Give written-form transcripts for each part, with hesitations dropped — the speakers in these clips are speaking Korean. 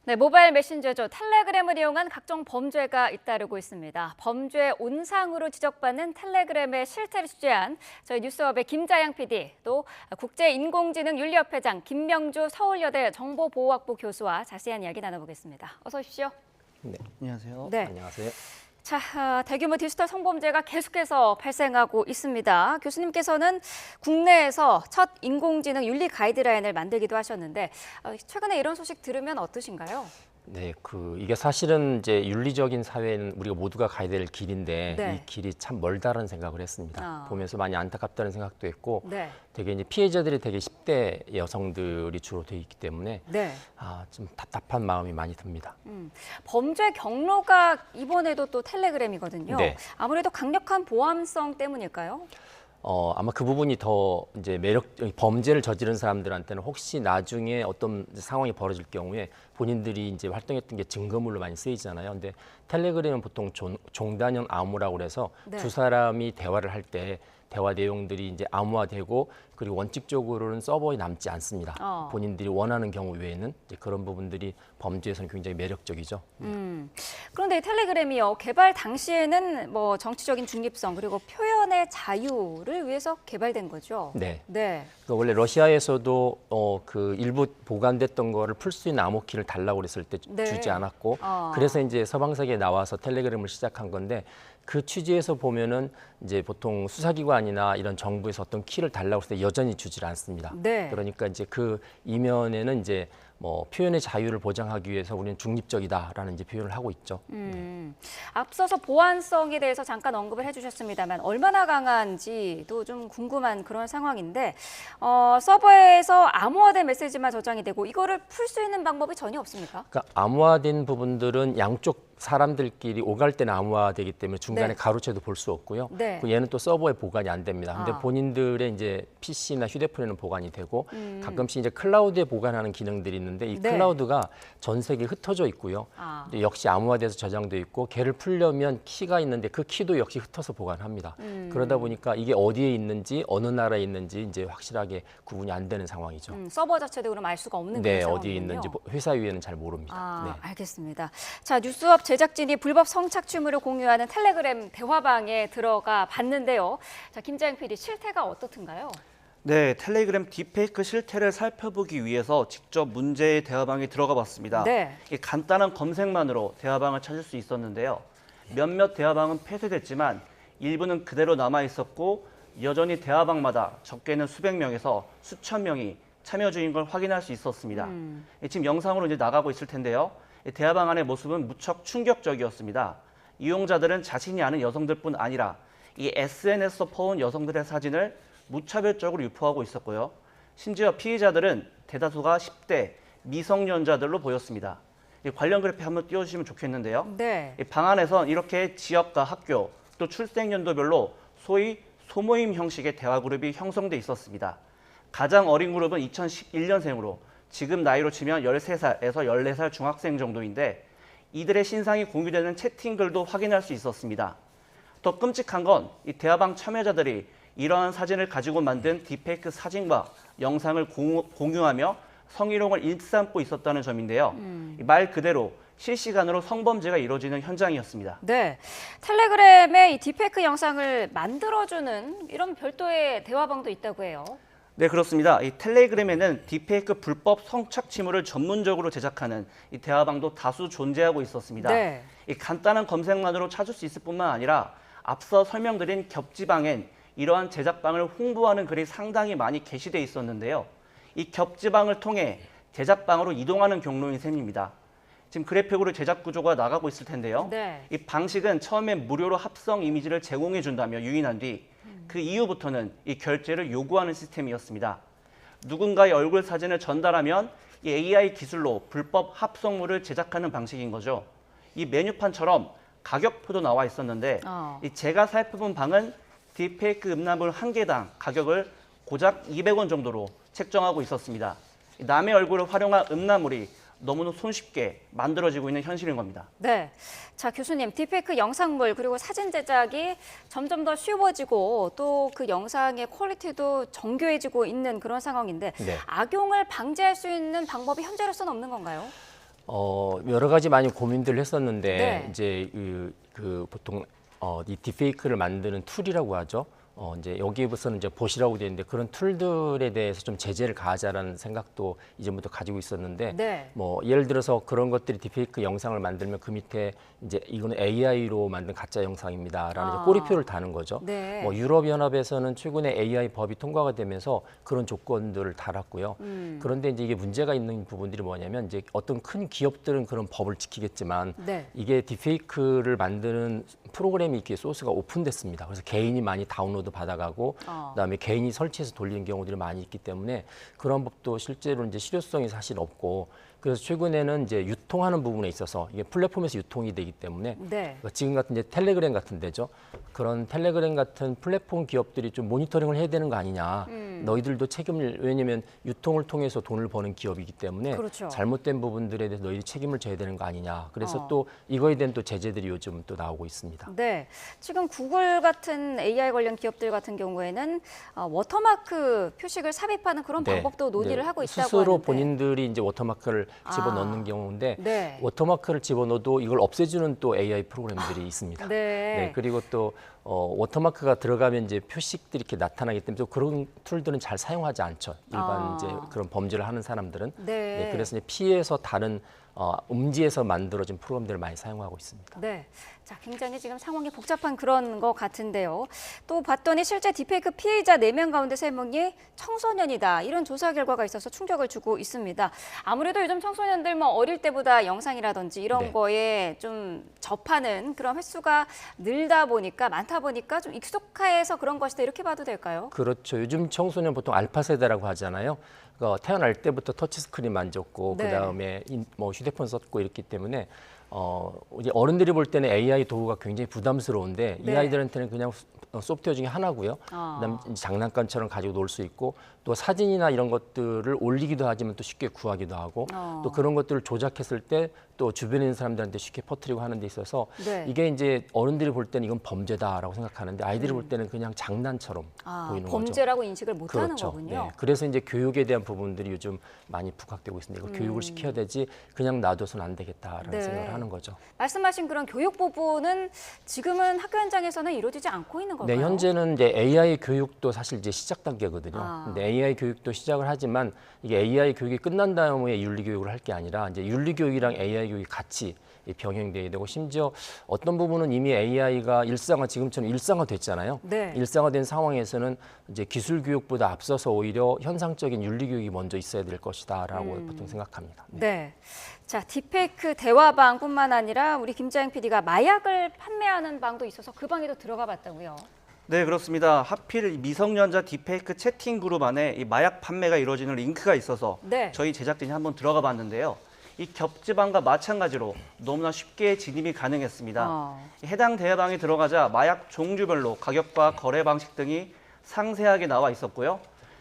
네, 모바일 메신저죠. 텔레그램을 이용한 각종 범죄가 잇따르고 있습니다. 범죄 온상으로 지적받는 텔레그램의 실태를 취재한 저희 뉴스업의 김자양 PD, 또 국제인공지능윤리협회장 김명주 서울여대 정보보호학부 교수와 자세한 이야기 나눠보겠습니다. 어서 오십시오. 네, 안녕하세요. 네. 안녕하세요. 자, 대규모 디지털 성범죄가 계속해서 발생하고 있습니다. 교수님께서는 국내에서 첫 인공지능 윤리 가이드라인을 만들기도 하셨는데 최근에 이런 소식 들으면 어떠신가요? 네, 이게 사실은 이제 윤리적인 사회는 우리가 모두가 가야 될 길인데 네. 이 길이 참 멀다라는 생각을 했습니다. 보면서 많이 안타깝다는 생각도 했고, 네. 되게 이제 피해자들이 되게 10대 여성들이 주로 돼 있기 때문에 네. 좀 답답한 마음이 많이 듭니다. 범죄 경로가 이번에도 또 텔레그램이거든요. 네. 아무래도 강력한 보안성 때문일까요? 아마 그 부분이 더 이제 범죄를 저지른 사람들한테는 혹시 나중에 어떤 상황이 벌어질 경우에 본인들이 이제 활동했던 게 증거물로 많이 쓰이잖아요. 근데 텔레그램은 보통 종단형 암호라고 그래서 네. 두 사람이 대화를 할 때 대화 내용들이 이제 암호화되고 그리고 원칙적으로는 서버에 남지 않습니다. 본인들이 원하는 경우 외에는 이제 그런 부분들이 범죄에서는 굉장히 매력적이죠. 그런데 이 텔레그램이요, 개발 당시에는 뭐 정치적인 중립성 그리고 표현의 자유를 위해서 개발된 거죠. 네. 네. 원래 러시아에서도 그 일부 보관됐던 거를 풀 수 있는 암호키를 달라고 그랬을 때 네. 주지 않았고 그래서 이제 서방 세계에 나와서 텔레그램을 시작한 건데 그 취지에서 보면은 이제 보통 수사기관이나 이런 정부에서 어떤 키를 달라고 했을 때 여전히 주질 않습니다. 네. 그러니까 이제 그 이면에는 이제 뭐 표현의 자유를 보장하기 위해서 우리는 중립적이다라는 이제 표현을 하고 있죠. 앞서서 보안성에 대해서 잠깐 언급을 해주셨습니다만 얼마나 강한지도 좀 궁금한 그런 상황인데 서버에서 암호화된 메시지만 저장이 되고 이거를 풀 수 있는 방법이 전혀 없습니까? 그러니까 암호화된 부분들은 양쪽 사람들끼리 오갈 때는 암호화되기 때문에 중간에 네. 가로채도 볼 수 없고요. 네. 얘는 또 서버에 보관이 안 됩니다. 근데 본인들의 이제 PC나 휴대폰에는 보관이 되고 가끔씩 이제 클라우드에 보관하는 기능들이 있는데 이 네. 클라우드가 전 세계에 흩어져 있고요. 근데 역시 암호화돼서 저장돼 있고 걔를 풀려면 키가 있는데 그 키도 역시 흩어서 보관합니다. 그러다 보니까 이게 어디에 있는지 어느 나라에 있는지 이제 확실하게 구분이 안 되는 상황이죠. 서버 자체도 그럼 알 수가 없는 네, 그런 어디에 상황이군요. 있는지 회사 위에는 잘 모릅니다. 네. 알겠습니다. 자, 뉴스업 제작진이 불법 성착취물을 공유하는 텔레그램 대화방에 들어가 봤는데요. 자, 김자영 PD, 실태가 어떻든가요? 네, 텔레그램 딥페이크 실태를 살펴보기 위해서 직접 문제의 대화방에 들어가 봤습니다. 네. 이 간단한 검색만으로 대화방을 찾을 수 있었는데요. 몇몇 대화방은 폐쇄됐지만 일부는 그대로 남아 있었고 여전히 대화방마다 적게는 수백 명에서 수천 명이 참여 중인 걸 확인할 수 있었습니다. 지금 영상으로 이제 나가고 있을 텐데요. 대화방 안의 모습은 무척 충격적이었습니다. 이용자들은 자신이 아는 여성들뿐 아니라 이 SNS에서 퍼온 여성들의 사진을 무차별적으로 유포하고 있었고요. 심지어 피해자들은 대다수가 10대 미성년자들로 보였습니다. 관련 그래픽 한번 띄워주시면 좋겠는데요. 네. 방 안에선 이렇게 지역과 학교 또 출생 연도별로 소위 소모임 형식의 대화 그룹이 형성돼 있었습니다. 가장 어린 그룹은 2011년생으로 지금 나이로 치면 13살에서 14살 중학생 정도인데 이들의 신상이 공유되는 채팅글도 확인할 수 있었습니다. 더 끔찍한 건 이 대화방 참여자들이 이러한 사진을 가지고 만든 딥페이크 사진과 영상을 공유하며 성희롱을 일삼고 있었다는 점인데요. 말 그대로 실시간으로 성범죄가 이루어지는 현장이었습니다. 네, 텔레그램의 이 딥페이크 영상을 만들어주는 이런 별도의 대화방도 있다고 해요. 네, 그렇습니다. 이 텔레그램에는 딥페이크 불법 성착취물을 전문적으로 제작하는 이 대화방도 다수 존재하고 있었습니다. 네. 이 간단한 검색만으로 찾을 수 있을 뿐만 아니라 앞서 설명드린 겹지방엔 이러한 제작방을 홍보하는 글이 상당히 많이 게시돼 있었는데요. 이 겹지방을 통해 제작방으로 이동하는 경로인 셈입니다. 지금 그래픽으로 제작 구조가 나가고 있을 텐데요. 네. 이 방식은 처음엔 무료로 합성 이미지를 제공해 준다며 유인한 뒤 그 이후부터는 이 결제를 요구하는 시스템이었습니다. 누군가의 얼굴 사진을 전달하면 이 AI 기술로 불법 합성물을 제작하는 방식인 거죠. 이 메뉴판처럼 가격표도 나와 있었는데 제가 살펴본 방은 딥페이크 음란물 한 개당 가격을 고작 200원 정도로 책정하고 있었습니다. 남의 얼굴을 활용한 음란물이 너무나 손쉽게 만들어지고 있는 현실인 겁니다. 네, 자 교수님, 딥페이크 영상물 그리고 사진 제작이 점점 더 쉬워지고 또 그 영상의 퀄리티도 정교해지고 있는 그런 상황인데 네. 악용을 방지할 수 있는 방법이 현재로서는 없는 건가요? 여러 가지 많이 고민들을 했었는데 네. 이제 보통 이 딥페이크를 만드는 툴이라고 하죠. 이제 여기에서는 이제 보시라고 되어 있는데 그런 툴들에 대해서 좀 제재를 가하자라는 생각도 이전부터 가지고 있었는데 네. 뭐 예를 들어서 그런 것들이 딥페이크 영상을 만들면 그 밑에 이제 이거는 AI로 만든 가짜 영상입니다라는 이제 꼬리표를 다는 거죠. 네. 뭐 유럽연합에서는 최근에 AI 법이 통과가 되면서 그런 조건들을 달았고요. 그런데 이제 이게 문제가 있는 부분들이 뭐냐면 이제 어떤 큰 기업들은 그런 법을 지키겠지만 네. 이게 딥페이크를 만드는 프로그램이 이렇게 소스가 오픈됐습니다. 그래서 개인이 많이 다운로드 받아가고 그다음에 개인이 설치해서 돌리는 경우들이 많이 있기 때문에 그런 법도 실제로 이제 실효성이 사실 없고 그래서 최근에는 이제 유통하는 부분에 있어서 이게 플랫폼에서 유통이 되기 때문에 네. 그러니까 지금 같은 이제 텔레그램 같은 데죠. 그런 텔레그램 같은 플랫폼 기업들이 좀 모니터링을 해야 되는 거 아니냐. 너희들도 책임을 왜냐면 유통을 통해서 돈을 버는 기업이기 때문에 그렇죠. 잘못된 부분들에 대해서 너희들이 책임을 져야 되는 거 아니냐. 그래서 또 이거에 대한 또 제재들이 요즘 또 나오고 있습니다. 네, 지금 구글 같은 AI 관련 기업들 같은 경우에는 워터마크 표식을 삽입하는 그런 네, 방법도 논의를 네. 하고 있다고 스스로 하는데. 본인들이 이제 워터마크를 집어넣는 경우인데 네. 워터마크를 집어넣어도 이걸 없애주는 또 AI 프로그램들이 있습니다. 네. 그리고 또 워터마크가 들어가면 이제 표식들이 이렇게 나타나기 때문에 또 그런 툴들은 잘 사용하지 않죠. 일반 이제 그런 범죄를 하는 사람들은. 네. 그래서 이제 피해서 다른 음지에서 만들어진 프로그램들을 많이 사용하고 있습니다. 네. 자, 굉장히 지금 상황이 복잡한 그런 것 같은데요. 또 봤더니 실제 딥페이크 피해자 4명 가운데 3명이 청소년이다. 이런 조사 결과가 있어서 충격을 주고 있습니다. 아무래도 요즘 청소년들 뭐 어릴 때보다 영상이라든지 이런 네. 거에 좀 접하는 그런 횟수가 늘다 보니까 많다 보니까 좀 익숙해서 그런 것이다. 이렇게 봐도 될까요? 그렇죠. 요즘 청소년 보통 알파 세대라고 하잖아요. 그러니까 태어날 때부터 터치스크린 만졌고 네. 그다음에 뭐 휴대폰 썼고 이렇기 때문에 이제 어른들이 볼 때는 AI 도구가 굉장히 부담스러운데 네. 이 아이들한테는 그냥 소프트웨어 중에 하나고요. 아. 그다음 이제 장난감처럼 가지고 놀 수 있고 또 사진이나 이런 것들을 올리기도 하지만 또 쉽게 구하기도 하고 또 그런 것들을 조작했을 때 또 주변에 있는 사람들한테 쉽게 퍼뜨리고 하는 데 있어서 네. 이게 이제 어른들이 볼 때는 이건 범죄다라고 생각하는데 아이들이 볼 때는 그냥 장난처럼 보이는 거죠. 범죄라고 인식을 못하는 그렇죠. 거군요. 네. 그래서 이제 교육에 대한 부분들이 요즘 많이 부각되고 있습니다. 이거 교육을 시켜야 되지 그냥 놔둬서는 안 되겠다라는 네. 생각을 하는 거죠. 말씀하신 그런 교육 부분은 지금은 학교 현장에서는 이루어지지 않고 있는 걸까요? 네, 현재는 이제 AI 교육도 사실 이제 시작 단계거든요. 아. 근데 AI 교육도 시작을 하지만 이게 AI 교육이 끝난 다음에 윤리 교육을 할 게 아니라 이제 윤리 교육이랑 AI 교육이 같이 병행돼야 되고 심지어 어떤 부분은 이미 AI가 지금처럼 일상화됐잖아요. 네. 일상화된 상황에서는 이제 기술 교육보다 앞서서 오히려 현상적인 윤리 교육이 먼저 있어야 될 것이다라고 보통 생각합니다. 네. 자, 딥페이크 대화방뿐만 아니라 우리 김자영 PD가 마약을 판매하는 방도 있어서 그 방에도 들어가 봤다고요. 네, 그렇습니다. 하필 미성년자 딥페이크 채팅 그룹 안에 이 마약 판매가 이루어지는 링크가 있어서 네. 저희 제작진이 한번 들어가 봤는데요. 이 겹지방과 마찬가지로 너무나 쉽게 진입이 가능했습니다. 해당 대화방에 들어가자 마약 종류별로 가격과 거래 방식 등이 상세하게 나와 있었고요.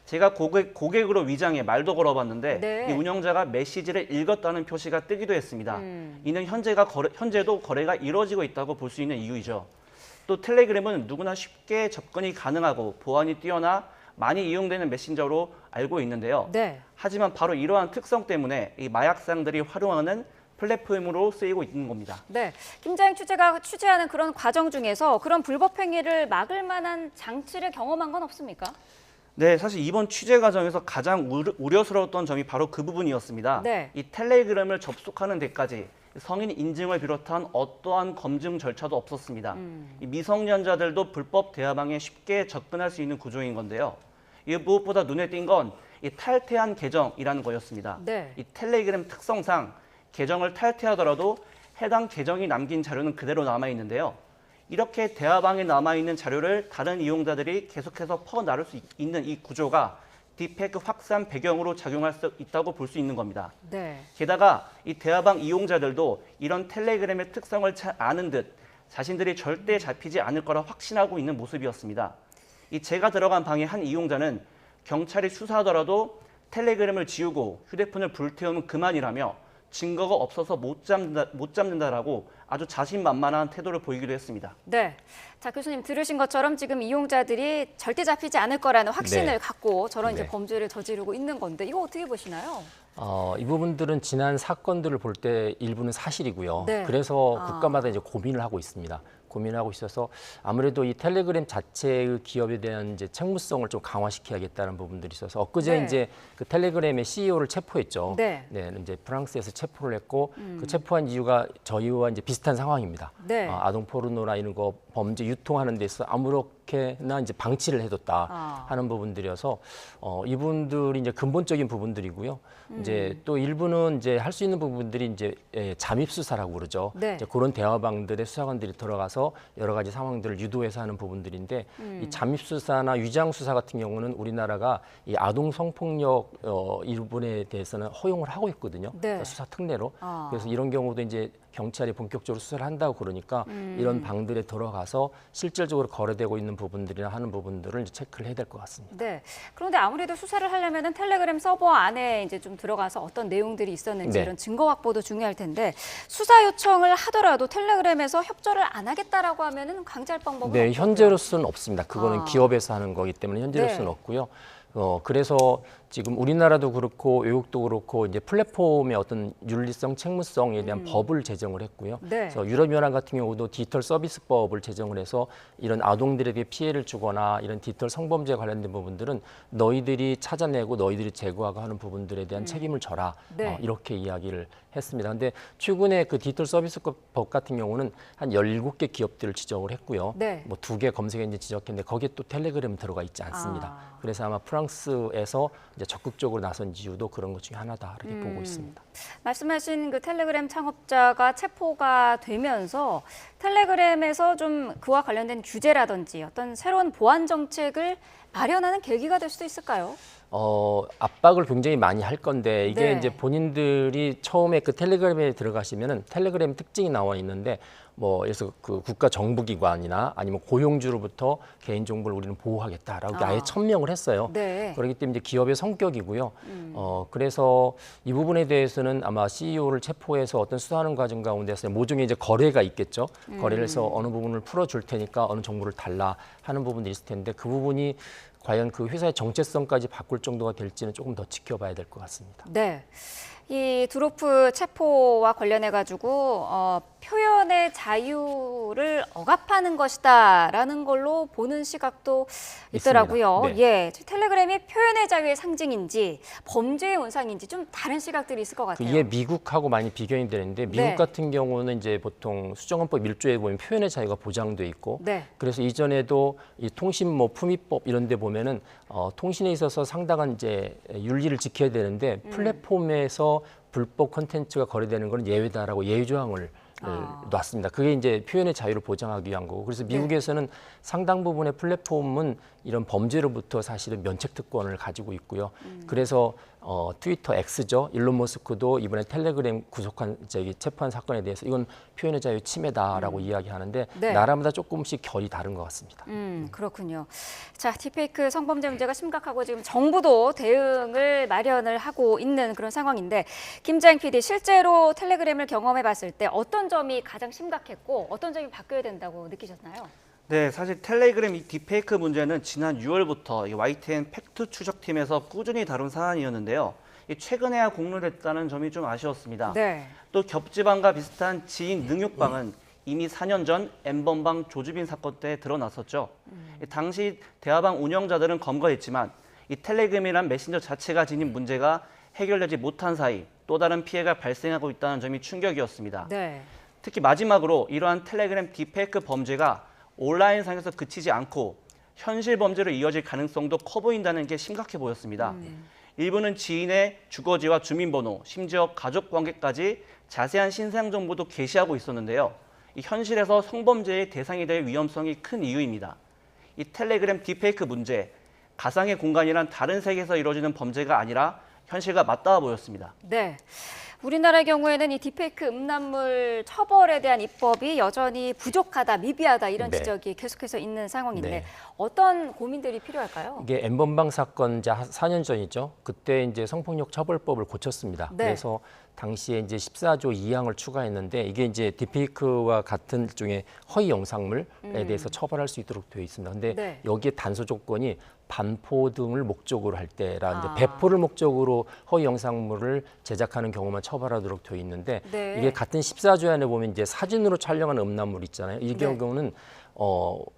제가 고객으로 위장해 말도 걸어봤는데 네. 이 운영자가 메시지를 읽었다는 표시가 뜨기도 했습니다. 이는 현재도 거래가 이루어지고 있다고 볼 수 있는 이유이죠. 또 텔레그램은 누구나 쉽게 접근이 가능하고 보안이 뛰어나 많이 이용되는 메신저로 알고 있는데요. 네. 하지만 바로 이러한 특성 때문에 이 마약상들이 활용하는 플랫폼으로 쓰이고 있는 겁니다. 네. 김자영 취재가 취재하는 그런 과정 중에서 그런 불법 행위를 막을 만한 장치를 경험한 건 없습니까? 네, 사실 이번 취재 과정에서 가장 우려스러웠던 점이 바로 그 부분이었습니다. 네. 이 텔레그램을 접속하는 데까지 성인 인증을 비롯한 어떠한 검증 절차도 없었습니다. 이 미성년자들도 불법 대화방에 쉽게 접근할 수 있는 구조인 건데요. 이 무엇보다 눈에 띈 건 이 탈퇴한 계정이라는 거였습니다. 네. 이 텔레그램 특성상 계정을 탈퇴하더라도 해당 계정이 남긴 자료는 그대로 남아 있는데요. 이렇게 대화방에 남아있는 자료를 다른 이용자들이 계속해서 퍼나를 수 있는 이 구조가 딥페이크 확산 배경으로 작용할 수 있다고 볼 수 있는 겁니다. 네. 게다가 이 대화방 이용자들도 이런 텔레그램의 특성을 잘 아는 듯 자신들이 절대 잡히지 않을 거라 확신하고 있는 모습이었습니다. 이 제가 들어간 방의 한 이용자는 경찰이 수사하더라도 텔레그램을 지우고 휴대폰을 불태우면 그만이라며 증거가 없어서 못 잡는다라고 아주 자신만만한 태도를 보이기도 했습니다. 네. 자, 교수님 들으신 것처럼 지금 이용자들이 절대 잡히지 않을 거라는 확신을 네. 갖고 저런 이제 네. 범죄를 저지르고 있는 건데 이거 어떻게 보시나요? 이 부분들은 지난 사건들을 볼 때 일부는 사실이고요. 네. 그래서 국가마다 이제 고민을 하고 있습니다. 고민을 하고 있어서 아무래도 이 텔레그램 자체의 기업에 대한 이제 책무성을 좀 강화시켜야겠다는 부분들이 있어서 엊그제 네. 이제 그 텔레그램의 CEO를 체포했죠. 네. 이제 프랑스에서 체포를 했고 그 체포한 이유가 저희와 이제 비슷한 상황입니다. 네. 아동 포르노나 이런 거 범죄 유통하는 데서 아무렇게나 이제 방치를 해뒀다 하는 부분들이어서 이분들이 이제 근본적인 부분들이고요. 이제 또 일부는 이제 할 수 있는 부분들이 이제 잠입 수사라고 그러죠. 네. 이제 그런 대화방들에 수사관들이 들어가서 여러 가지 상황들을 유도해서 하는 부분들인데 이 잠입 수사나 위장 수사 같은 경우는 우리나라가 이 아동 성폭력 일부분에 대해서는 허용을 하고 있거든요. 네. 그러니까 수사 특례로. 그래서 이런 경우도 이제 경찰이 본격적으로 수사를 한다고 그러니까 이런 방들에 들어가서 실질적으로 거래되고 있는 부분들이나 하는 부분들을 이제 체크를 해야 될 것 같습니다. 네. 그런데 아무래도 수사를 하려면은 텔레그램 서버 안에 이제 좀 들어가서 어떤 내용들이 있었는지 네. 이런 증거 확보도 중요할 텐데 수사 요청을 하더라도 텔레그램에서 협조를 안 하겠다라고 하면은 강제할 방법은 네, 없고요. 현재로서는 없습니다. 그거는 기업에서 하는 거기 때문에 현재로서는 네. 없고요. 그래서 지금 우리나라도 그렇고 외국도 그렇고 이제 플랫폼의 어떤 윤리성, 책무성에 대한 법을 제정을 했고요. 네. 그래서 유럽연합 같은 경우도 디지털 서비스법을 제정을 해서 이런 아동들에게 피해를 주거나 이런 디지털 성범죄에 관련된 부분들은 너희들이 찾아내고 너희들이 제거하고 하는 부분들에 대한 책임을 져라. 네. 이렇게 이야기를 했습니다. 근데 최근에 그 디지털 서비스법 같은 경우는 한 17개 기업들을 지적을 했고요. 네. 뭐 2개 검색 엔진 지적했는데 거기에 또 텔레그램 들어가 있지 않습니다. 그래서 아마 프랑스에서 이제 적극적으로 나선 이유도 그런 것 중에 하나다 이렇게 보고 있습니다. 말씀하신 그 텔레그램 창업자가 체포가 되면서 텔레그램에서 좀 그와 관련된 규제라든지 어떤 새로운 보안 정책을 마련하는 계기가 될 수도 있을까요? 압박을 굉장히 많이 할 건데 이게 네. 이제 본인들이 처음에 그 텔레그램에 들어가시면은 텔레그램 특징이 나와 있는데 뭐 그래서 그 국가 정부기관이나 아니면 고용주로부터 개인 정보를 우리는 보호하겠다라고 아예 천명을 했어요. 네. 그렇기 때문에 이제 기업의 성격이고요. 그래서 이 부분에 대해서는 아마 CEO를 체포해서 어떤 수사하는 과정 가운데서 모종의 이제 거래가 있겠죠. 거래를 해서 어느 부분을 풀어줄 테니까 어느 정보를 달라 하는 부분도 있을 텐데 그 부분이 과연 그 회사의 정체성까지 바꿀 정도가 될지는 조금 더 지켜봐야 될 것 같습니다. 네. 이 두로프 체포와 관련해 가지고 표현의 자유를 억압하는 것이다라는 걸로 보는 시각도 있더라고요. 네. 예, 텔레그램이 표현의 자유의 상징인지 범죄의 온상인지 좀 다른 시각들이 있을 것 같아요. 이게 미국하고 많이 비교이 되는데 미국 네. 같은 경우는 이제 보통 수정헌법 1조에 보면 표현의 자유가 보장돼 있고 네. 그래서 이전에도 이 통신 뭐 품위법 이런 데 보면은 통신에 있어서 상당한 이제 윤리를 지켜야 되는데 플랫폼에서 불법 콘텐츠가 거래되는 건 예외다라고 예외 조항을 놨습니다. 그게 이제 표현의 자유를 보장하기 위한 거고. 그래서 미국에서는 상당 부분의 플랫폼은 이런 범죄로부터 사실은 면책 특권을 가지고 있고요. 그래서 트위터 X죠. 일론 머스크도 이번에 텔레그램 구속한 체포한 사건에 대해서 이건 표현의 자유 침해다라고 이야기하는데 네. 나라마다 조금씩 결이 다른 것 같습니다. 그렇군요. 자, 딥페이크 성범죄 문제가 심각하고 지금 정부도 대응을 마련을 하고 있는 그런 상황인데 김자영 PD 실제로 텔레그램을 경험해 봤을 때 어떤 점이 가장 심각했고 어떤 점이 바뀌어야 된다고 느끼셨나요? 네, 사실 텔레그램 이 딥페이크 문제는 지난 6월부터 이 YTN 팩트 추적팀에서 꾸준히 다룬 사안이었는데요. 최근에야 공론됐다는 점이 좀 아쉬웠습니다. 네. 또 겹지방과 비슷한 지인 능욕방은 이미 4년 전 N번방 조주빈 사건 때 드러났었죠. 당시 대화방 운영자들은 검거했지만 이 텔레그램이란 메신저 자체가 지닌 문제가 해결되지 못한 사이 또 다른 피해가 발생하고 있다는 점이 충격이었습니다. 네. 특히 마지막으로 이러한 텔레그램 딥페이크 범죄가 온라인상에서 그치지 않고 현실 범죄로 이어질 가능성도 커 보인다는 게 심각해 보였습니다. 일부는 지인의 주거지와 주민번호, 심지어 가족 관계까지 자세한 신상 정보도 게시하고 있었는데요. 이 현실에서 성범죄의 대상이 될 위험성이 큰 이유입니다. 이 텔레그램 딥페이크 문제, 가상의 공간이란 다른 세계에서 이루어지는 범죄가 아니라 현실과 맞닿아 보였습니다. 네. 우리나라의 경우에는 이 딥페이크 음란물 처벌에 대한 입법이 여전히 부족하다, 미비하다 이런 네. 지적이 계속해서 있는 상황인데 네. 어떤 고민들이 필요할까요? 이게 N번방 사건 이제 4년 전이죠. 그때 이제 성폭력 처벌법을 고쳤습니다. 네. 그래서 당시에 이제 14조 2항을 추가했는데 이게 이제 딥페이크와 같은 일종의 허위 영상물에 대해서 처벌할 수 있도록 되어 있습니다. 근데 네. 여기에 단서 조건이 반포 등을 목적으로 할 때라는데 아. 배포를 목적으로 허위 영상물을 제작하는 경우만 처벌하도록 되어 있는데 네. 이게 같은 14조 안에 보면 이제 사진으로 촬영한 음란물 있잖아요. 이 네. 경우는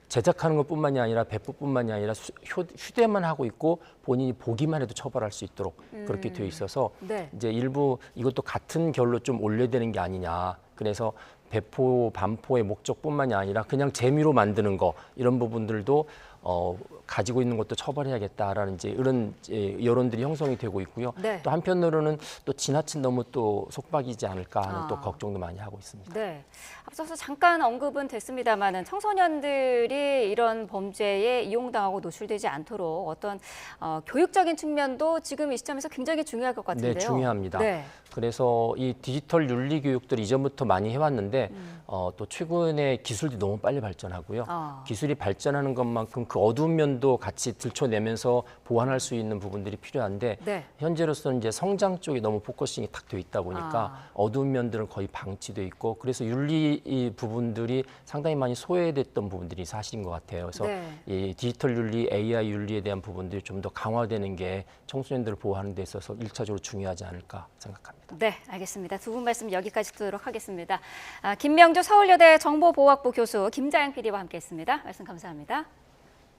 제작하는 것뿐만이 아니라 배포뿐만이 아니라 휴대만 하고 있고 본인이 보기만 해도 처벌할 수 있도록 그렇게 되어 있어서 네. 이제 일부 이것도 같은 결로 좀 올려야 되는 게 아니냐. 그래서 배포, 반포의 목적뿐만이 아니라 그냥 재미로 만드는 거 이런 부분들도 가지고 있는 것도 처벌해야겠다라는 이제 이런 여론들이 형성이 되고 있고요. 네. 또 한편으로는 또 지나친 너무 또 속박이지 않을까 하는 또 아. 걱정도 많이 하고 있습니다. 네. 앞서서 잠깐 언급은 됐습니다만은 청소년들이 이런 범죄에 이용당하고 노출되지 않도록 어떤 교육적인 측면도 지금 이 시점에서 굉장히 중요할 것 같은데요. 네, 중요합니다. 네. 그래서 이 디지털 윤리 교육들 이전부터 많이 해왔는데 또 최근에 기술이 너무 빨리 발전하고요. 기술이 발전하는 것만큼 그 어두운 면도 같이 들춰내면서 보완할 수 있는 부분들이 필요한데 네. 현재로서는 이제 성장 쪽에 너무 포커싱이 탁 돼 있다 보니까 어두운 면들은 거의 방치돼 있고 그래서 윤리 이 부분들이 상당히 많이 소외됐던 부분들이 사실인 것 같아요. 그래서 네. 이 디지털 윤리, AI 윤리에 대한 부분들이 좀 더 강화되는 게 청소년들을 보호하는 데 있어서 일차적으로 중요하지 않을까 생각합니다. 네, 알겠습니다. 두 분 말씀 여기까지 듣도록 하겠습니다. 김명주 서울여대 정보보호학부 교수 김자영 PD와 함께했습니다. 말씀 감사합니다.